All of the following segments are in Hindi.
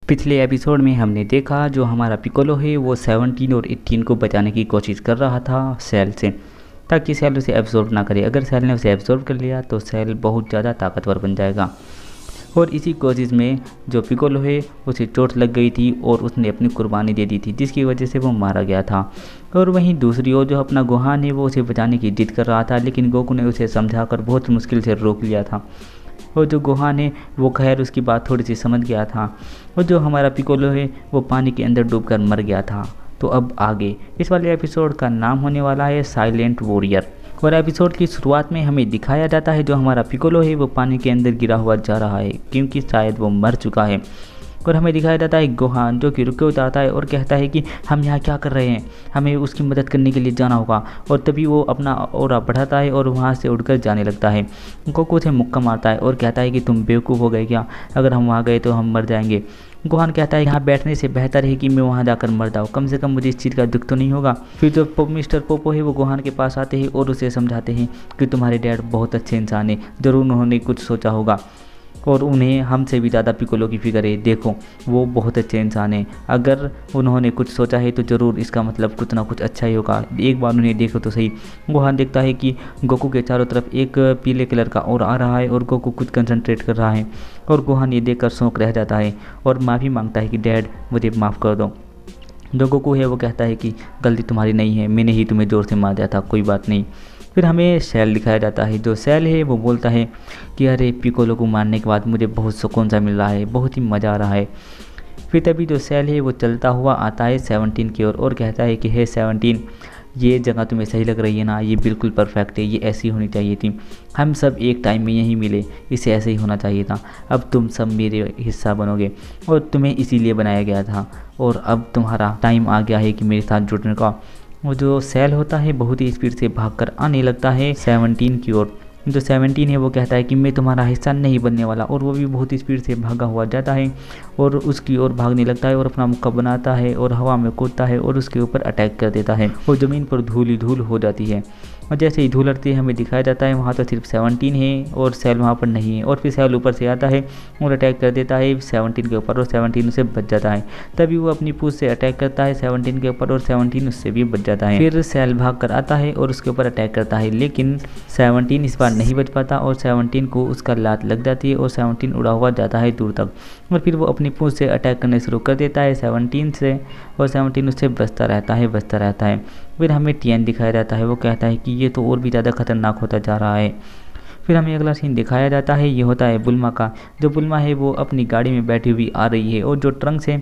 पिछले एपिसोड में हमने देखा जो हमारा पिकोलो है वो 17 और 18 को बचाने की कोशिश कर रहा था सेल से, ताकि सेल उसे एब्जॉर्ब ना करे। अगर सेल ने उसे एब्जॉर्ब कर लिया तो सेल बहुत ज़्यादा ताकतवर बन जाएगा। और इसी कोशिश में जो पिकोलो है उसे चोट लग गई थी और उसने अपनी कुर्बानी दे दी थी, जिसकी वजह से वो मारा गया था। और वहीं दूसरी ओर जो अपना गोहान है वो उसे बचाने की जिद कर रहा था, लेकिन गोकू ने उसे समझाकर बहुत मुश्किल से रोक लिया था। और जो गोहान है वो खैर उसकी बात थोड़ी सी समझ गया था। और जो हमारा पिकोलो है वो पानी के अंदर डूबकर मर गया था। तो अब आगे इस वाले एपिसोड का नाम होने वाला है साइलेंट वॉरियर। और एपिसोड की शुरुआत में हमें दिखाया जाता है जो हमारा पिकोलो है वो पानी के अंदर गिरा हुआ जा रहा है, क्योंकि शायद वो मर चुका है। और हमें दिखाया जाता है गोहान जो कि रुके उतारता है और कहता है कि हम यहाँ क्या कर रहे हैं, हमें उसकी मदद करने के लिए जाना होगा। और तभी वो अपना ओरा बढ़ाता है और वहाँ से उड़कर जाने लगता है। गोकू उसे मुक्का मारता है और कहता है कि तुम बेवकूफ़ हो गए क्या, अगर हम वहाँ गए तो हम मर जाएंगे। गोहान कहता है यहाँ बैठने से बेहतर है कि मैं वहाँ जाकर मर जाऊँ, कम से कम मुझे इस चीज़ का दुख तो नहीं होगा। फिर जो मिस्टर पोपो है वो गोहान के पास आते हैं और उसे समझाते हैं कि तुम्हारे डैड बहुत अच्छे इंसान है, ज़रूर उन्होंने कुछ सोचा होगा और उन्हें हमसे भी ज़्यादा पिकोलो की फिक्र है। देखो वो बहुत अच्छे इंसान हैं, अगर उन्होंने कुछ सोचा है तो ज़रूर इसका मतलब कुछ ना कुछ अच्छा ही होगा, एक बार उन्हें देखो तो सही। गोहान देखता है कि गोकू के चारों तरफ एक पीले कलर का और आ रहा है और गोकू कुछ कंसंट्रेट कर रहा है। और गोहान ये देखकर शौक रह जाता है और माफ़ी मांगता है कि डैड मुझे माफ़ कर दो। जो गोकू है वो कहता है कि गलती तुम्हारी नहीं है, मैंने ही तुम्हें ज़ोर से मार दिया था, कोई बात नहीं। फिर हमें सेल दिखाया जाता है। जो सेल है वो बोलता है कि अरे पिकोलो को मारने के बाद मुझे बहुत सुकून सा मिल रहा है, बहुत ही मज़ा आ रहा है। फिर तभी जो सेल है वो चलता हुआ आता है 17 की ओर और कहता है कि हे 17, ये जगह तुम्हें सही लग रही है ना, ये बिल्कुल परफेक्ट है, ये ऐसी होनी चाहिए थी। हम सब एक टाइम में यहीं मिले, इसे ऐसे ही होना चाहिए था। अब तुम सब मेरे हिस्सा बनोगे और तुम्हें इसीलिए बनाया गया था और अब तुम्हारा टाइम आ गया है कि मेरे साथ जुड़ने का। वो जो सेल होता है बहुत ही स्पीड से भागकर आने लगता है 17 की ओर। जो 17 है वो कहता है कि मैं तुम्हारा हिस्सा नहीं बनने वाला, और वो भी बहुत स्पीड से भागा हुआ जाता है और उसकी ओर भागने लगता है और अपना मुक्का बनाता है और हवा में कूदता है और उसके ऊपर अटैक कर देता है। वो ज़मीन पर धूल ही धूल हो जाती है और जैसे ही धूल उड़ती है हमें दिखाया जाता है वहाँ तो सिर्फ 17 है और सेल वहाँ पर नहीं है। और फिर सेल ऊपर से आता है और अटैक कर देता है 17 के ऊपर और 17 उससे बच जाता है। तभी वो अपनी पूंछ से अटैक करता है 17 के ऊपर और 17 उससे भी बच जाता है। फिर सेल भाग कर आता है और उसके ऊपर अटैक करता है, लेकिन 17 इस बार नहीं बच पाता और 17 को उसका लात लग जाती है और 17 उड़ा हुआ जाता है दूर तक। और फिर वो अपनी पूंछ से अटैक करने शुरू कर देता है 17 से और 17 उससे बचता रहता है। फिर हमें टियन दिखाया जाता है, वो कहता है कि ये तो और भी ज़्यादा खतरनाक होता जा रहा है। फिर हमें अगला सीन दिखाया जाता है, ये होता है बुल्मा का। जो बुल्मा है वो अपनी गाड़ी में बैठी हुई आ रही है और जो ट्रंक्स है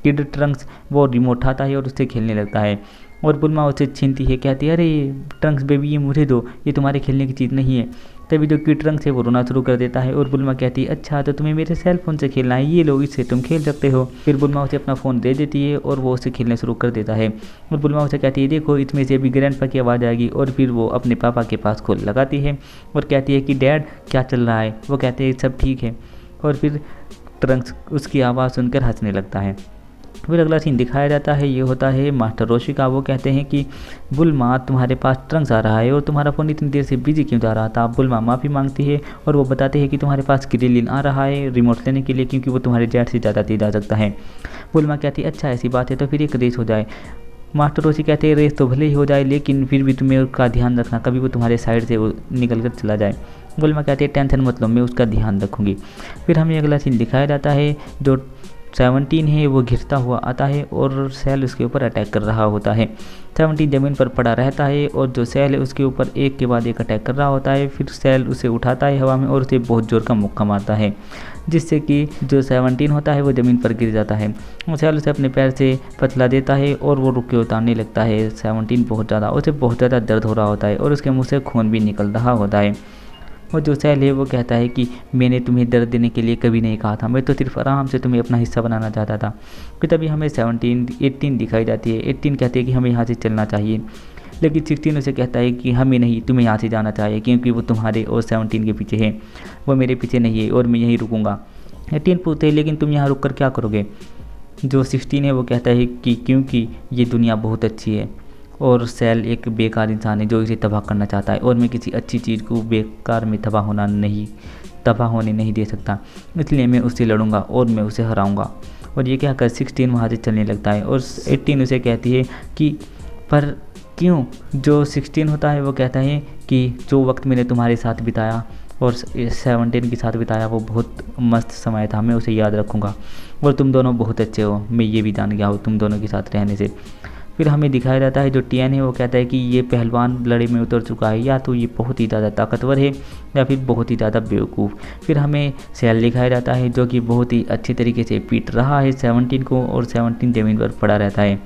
किड ट्रंक्स वो रिमोट उठाता है और उससे खेलने लगता है। और बुल्मा उसे छीनती है, कहती है अरे ट्रंक्स बेबी ये मुझे दो, ये तुम्हारे खेलने की चीज़ नहीं है। तभी जो किड ट्रंक्स है वो रोना शुरू कर देता है और बुल्मा कहती है अच्छा तो तुम्हें मेरे सेल फोन से खेलना है, ये लो इससे तुम खेल सकते हो। फिर बुल्मा उसे अपना फ़ोन दे देती है और वो उसे खेलने शुरू कर देता है। और बुल्मा उसे कहती है देखो इसमें से अभी ग्रैंडपा की आवाज़ आएगी। और फिर वो अपने पापा के पास कॉल लगाती है और कहती है कि डैड क्या चल रहा है। वो कहते हैं सब ठीक है। और फिर ट्रंक्स उसकी आवाज़ सुनकर हंसने लगता है। फिर अगला सीन दिखाया जाता है, ये होता है मास्टर रोशी का। वो कहते हैं कि बुल्मा तुम्हारे पास ट्रंक्स आ रहा है और तुम्हारा फ़ोन इतनी देर से बिजी क्यों जा रहा था। बुल्मा माफ़ी मांगती है और वो बताते हैं कि तुम्हारे पास क्रिलिन आ रहा है रिमोट लेने के लिए, क्योंकि वो तुम्हारे डैड से ज़्यादा तेज आ सकता है। बुल्मा कहती है अच्छा ऐसी बात है तो फिर एक रेस हो जाए। मास्टर रोशी कहते हैं रेस तो भले ही हो जाए लेकिन फिर भी तुम्हें उसका ध्यान रखना, कभी वो तुम्हारे साइड से निकल कर चला जाए। बुल्मा कहती है टेंशन मत लो, मैं उसका ध्यान रखूँगी। फिर हमें अगला सीन दिखाया जाता है, जो 17 है वो घिरता हुआ आता है और सेल उसके ऊपर अटैक कर रहा होता है। 17 ज़मीन पर पड़ा रहता है और जो सेल है उसके ऊपर एक के बाद एक अटैक कर रहा होता है। फिर सेल उसे उठाता है हवा में और उसे बहुत जोर का मुक्का मारता है, जिससे कि जो 17 होता है वो ज़मीन पर गिर जाता है। और सेल उसे अपने पैर से पतला देता है और वो रुक के उतारने लगता है 17 बहुत ज़्यादा, उसे बहुत ज़्यादा दर्द हो रहा होता है और उसके मुँह से खून भी निकल रहा होता है। और जो सेल है वो कहता है कि मैंने तुम्हें दर्द देने के लिए कभी नहीं कहा था, मैं तो सिर्फ आराम से तुम्हें अपना हिस्सा बनाना चाहता था। फिर तभी हमें 18 दिखाई जाती है। 18 कहते हैं कि हमें यहाँ से चलना चाहिए, लेकिन 16 उसे कहता है कि हमें नहीं, तुम्हें यहाँ से जाना चाहिए, क्योंकि वो तुम्हारे और 17 के पीछे है, वो मेरे पीछे नहीं है और मैं यहीं रुकूँगा। 18 पूछते हैं लेकिन तुम यहाँ रुक कर क्या करोगे। जो 16 है वो कहता है कि क्योंकि ये दुनिया बहुत अच्छी है और सेल एक बेकार इंसान है जो इसे तबाह करना चाहता है और मैं किसी अच्छी चीज़ को बेकार में तबाह होने नहीं दे सकता, इसलिए मैं उससे लड़ूंगा और मैं उसे हराऊंगा। और ये क्या कर 16 वहाँ से चलने लगता है और 18 उसे कहती है कि पर क्यों। जो 16 होता है वो कहता है कि जो वक्त मैंने तुम्हारे साथ बिताया और 17 के साथ बिताया वो बहुत मस्त समय था, मैं उसे याद रखूँगा और तुम दोनों बहुत अच्छे हो, मैं ये भी जान गया हूँ तुम दोनों के साथ रहने से। फिर हमें दिखाया जाता है जो टियन है वो कहता है कि ये पहलवान लड़ाई में उतर चुका है, या तो ये बहुत ही ज़्यादा ताकतवर है या फिर बहुत ही ज़्यादा बेवकूफ़। फिर हमें सेल दिखाया जाता है जो कि बहुत ही अच्छी तरीके से पीट रहा है 17 को और 17 ज़मीन पर पड़ा रहता है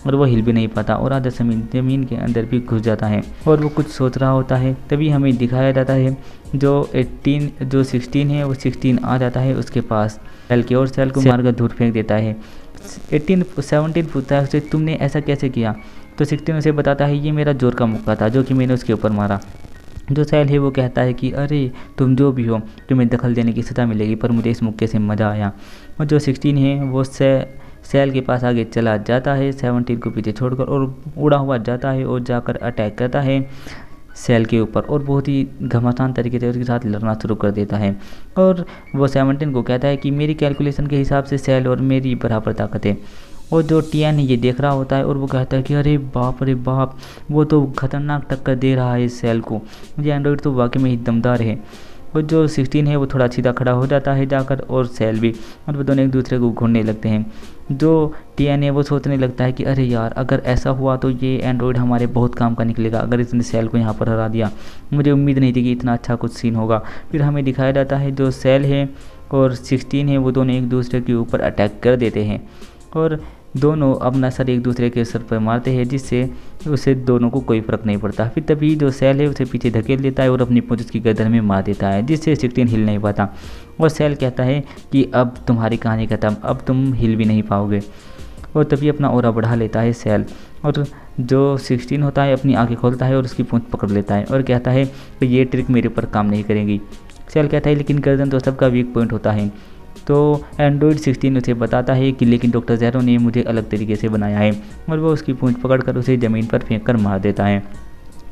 और वो हिल भी नहीं पाता और आधा ज़मीन के अंदर भी घुस जाता है और वो कुछ सोच रहा होता है। तभी हमें दिखाया जाता है जो 16 है वो 16 आ जाता है उसके पास सेल के और सेल को मारकर दूर फेंक देता है। 17 पूछता है उसे तुमने ऐसा कैसे किया, तो 16 उसे बताता है ये मेरा जोर का मुक्का था जो कि मैंने उसके ऊपर मारा। जो सेल है वो कहता है कि अरे तुम जो भी हो तुम्हें दखल देने की सज़ा मिलेगी, पर मुझे इस मुक्के से मज़ा आया। और जो 16 है वो सेल के पास आगे चला जाता है 17 को पीछे छोड़कर और उड़ा हुआ जाता है और जाकर अटैक करता है सेल के ऊपर और बहुत ही घमासान तरीके से उसके साथ लड़ना शुरू कर देता है। और वो 17 को कहता है कि मेरी कैलकुलेशन के हिसाब से सेल और मेरी बराबर ताकत है। और जो टियन ये देख रहा होता है और वो कहता है कि अरे बाप वो तो खतरनाक टक्कर दे रहा है सेल को, ये एंड्रॉइड तो वाकई में ही दमदार है। और जो 16 है वो थोड़ा सीधा खड़ा हो जाता है जाकर और सेल भी, और वो दोनों एक दूसरे को घूरने लगते हैं। जो टियन है वो सोचने लगता है कि अरे यार अगर ऐसा हुआ तो ये एंड्रॉइड हमारे बहुत काम का निकलेगा, अगर इसने सेल को यहाँ पर हरा दिया, मुझे उम्मीद नहीं थी कि इतना अच्छा कुछ सीन होगा। फिर हमें दिखाया जाता है जो सेल है और 16 है वो दोनों एक दूसरे के ऊपर अटैक कर देते हैं और दोनों अपना सर एक दूसरे के सर पर मारते हैं जिससे उसे दोनों को कोई फ़र्क नहीं पड़ता। फिर तभी जो सेल है उसे पीछे धकेल देता है और अपनी पूंछ उसकी गर्दन में मार देता है जिससे 16 हिल नहीं पाता। और सेल कहता है कि अब तुम्हारी कहानी खत्म, अब तुम हिल भी नहीं पाओगे। और तभी अपना ऑरा बढ़ा लेता है सेल और जो 16 होता है अपनी आंखें खोलता है और उसकी पूंछ पकड़ लेता है और कहता है कि ये ट्रिक मेरे ऊपर काम नहीं करेगी। सेल कहता है लेकिन गर्दन तो सबका वीक पॉइंट होता है। तो एंड्रॉइड 16 उसे बताता है कि लेकिन डॉक्टर ज़ेरो ने मुझे अलग तरीके से बनाया है और वो उसकी पूंछ पकड़कर उसे ज़मीन पर फेंक कर मार देता है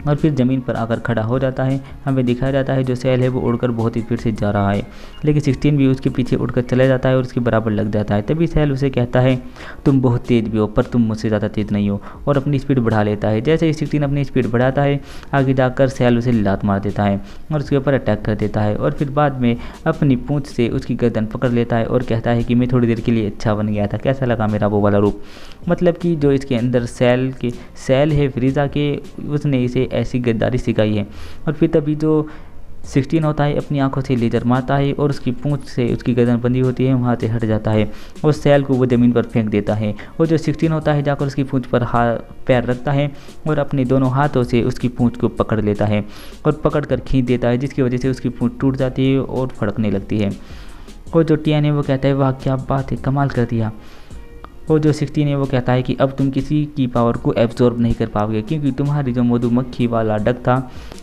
और फिर ज़मीन पर आकर खड़ा हो जाता है। हमें दिखाया जाता है जो सेल है वो उड़कर बहुत ही स्पीड से जा रहा है, लेकिन 16 भी उसके पीछे उड़कर चला जाता है और उसके बराबर लग जाता है। तभी सेल उसे कहता है तुम बहुत तेज़ भी हो पर तुम मुझसे ज़्यादा तेज़ नहीं हो, और अपनी स्पीड बढ़ा लेता है। जैसे ही 16 अपनी स्पीड बढ़ाता है आगे जाकर सेल उसे लात मार देता है और उसके ऊपर अटैक कर देता है और फिर बाद में अपनी पूँछ से उसकी गर्दन पकड़ लेता है और कहता है कि मैं थोड़ी देर के लिए अच्छा बन गया था, कैसा लगा मेरा वो वाला रूप। मतलब कि जो इसके अंदर सेल है फ्रीज़ा के, उसने इसे ऐसी गद्दारी सिखाई है। और फिर तभी जो 16 होता है अपनी आंखों से लेजर मारता है और उसकी पूंछ से उसकी गर्दन बंदी होती है वहाँ से हट जाता है और सेल को वो ज़मीन पर फेंक देता है। और जो 16 होता है जाकर उसकी पूंछ पर पैर रखता है और अपने दोनों हाथों से उसकी पूंछ को पकड़ लेता है और पकड़ कर खींच देता है जिसकी वजह से उसकी पूंछ टूट जाती है और फड़कने लगती है। और जो टियन है वो कहता है वाह क्या बात है, कमाल कर दिया। और जो 16 है वो कहता है कि अब तुम किसी की पावर को एब्जॉर्ब नहीं कर पाओगे क्योंकि तुम्हारी जो मधुमक्खी वाला डक था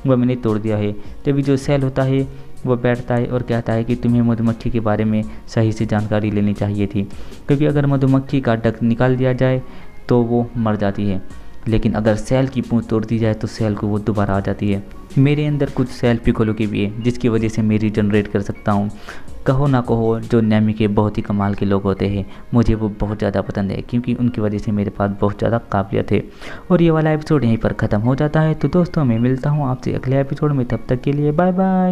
वह मैंने तोड़ दिया है। तभी जो सेल होता है वो बैठता है और कहता है कि तुम्हें मधुमक्खी के बारे में सही से जानकारी लेनी चाहिए थी, क्योंकि अगर मधुमक्खी का डक निकाल दिया जाए तो वो मर जाती है, लेकिन अगर सेल की पूंछ तोड़ दी जाए तो सेल को वो दोबारा आ जाती है। मेरे अंदर कुछ सेल पिकोलो की भी है जिसकी वजह से मैं रीजनरेट कर सकता हूँ। कहो ना कहो जो नेमी के बहुत ही कमाल के लोग होते हैं मुझे वो बहुत ज़्यादा पसंद है क्योंकि उनकी वजह से मेरे पास बहुत ज़्यादा काबिलियत है। और ये वाला एपिसोड यहीं पर ख़त्म हो जाता है। तो दोस्तों मैं मिलता हूँ आपसे अगले एपिसोड में, तब तक के लिए बाय बाय।